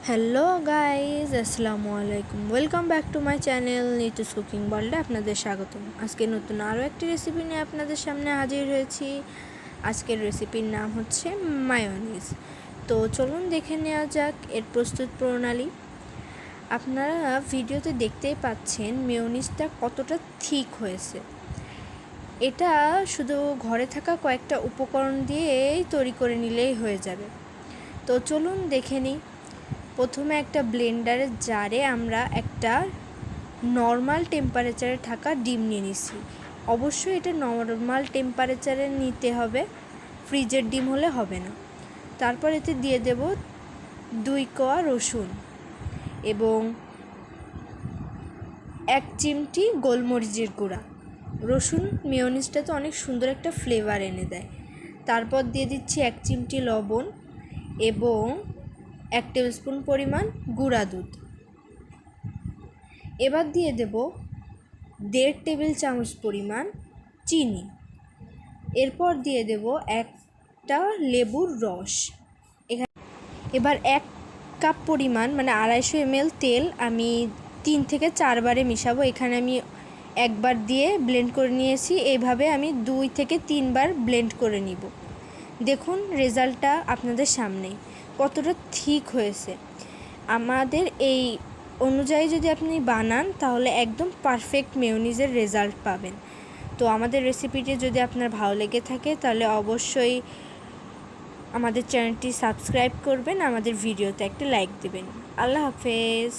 Hello guys, আসসালামু আলাইকুম। Welcome back to my channel Nitu's cooking ওয়ার্ল্ডে আপনাদের স্বাগতম। আজকে নতুন আরও একটি রেসিপি নিয়ে আপনাদের সামনে হাজির হয়েছি। আজকের রেসিপির নাম হচ্ছে মায়োনিজ। তো চলুন দেখে নেওয়া যাক এর প্রস্তুত প্রণালী। আপনারা ভিডিওতে দেখতেই পাচ্ছেন মেয়োনিজটা কতটা থিক হয়েছে। এটা শুধু ঘরে থাকা কয়েকটা উপকরণ দিয়েই তৈরি করে নিলেই হয়ে যাবে। তো চলুন দেখে নিই। প্রথমে একটা ব্লেন্ডারের জারে আমরা একটা নর্মাল টেম্পারেচারে থাকা ডিম নিয়ে নিছি। অবশ্যই এটা নর্মাল টেম্পারেচারে নিতে হবে, ফ্রিজের ডিম হলে হবে না। তারপর এতে দিয়ে দেব 2 কোয়া রসুন এবং 1 চিমটি গোলমরিচের গুঁড়া। রসুন মেয়োনিজটাতে অনেক সুন্দর একটা ফ্লেভার এনে দেয়। তারপর দিয়ে দিচ্ছি 1 চিমটি লবণ এবং 1 টেবিলস্পুন পরিমাণ গুঁড়া দুধ। এবার দিয়ে দেব 1.5 টেবিল চামচ পরিমাণ চিনি। এরপর দিয়ে দেব একটা লেবুর রস। এবার 1 কাপ পরিমাণ মানে 250 ml তেল আমি 3 থেকে 4 বারে মিশাবো। এখানে আমি একবার দিয়ে ব্লেন্ড করে নিয়েছি। এইভাবে আমি 2 থেকে 3 বার ব্লেন্ড করে নিব। দেখুন রেজাল্টটা আপনাদের সামনেই কতটা থিক হয়েছে। আমাদের এই অনুযায়ী যদি আপনি বানান তাহলে একদম পারফেক্ট মেয়োনিজের রেজাল্ট পাবেন। তো আমাদের রেসিপিটি যদি আপনার ভালো লেগে থাকে তাহলে অবশ্যই আমাদের চ্যানেলটি সাবস্ক্রাইব করবেন, আমাদের ভিডিওতে একটা লাইক দেবেন। আল্লাহ হাফেজ।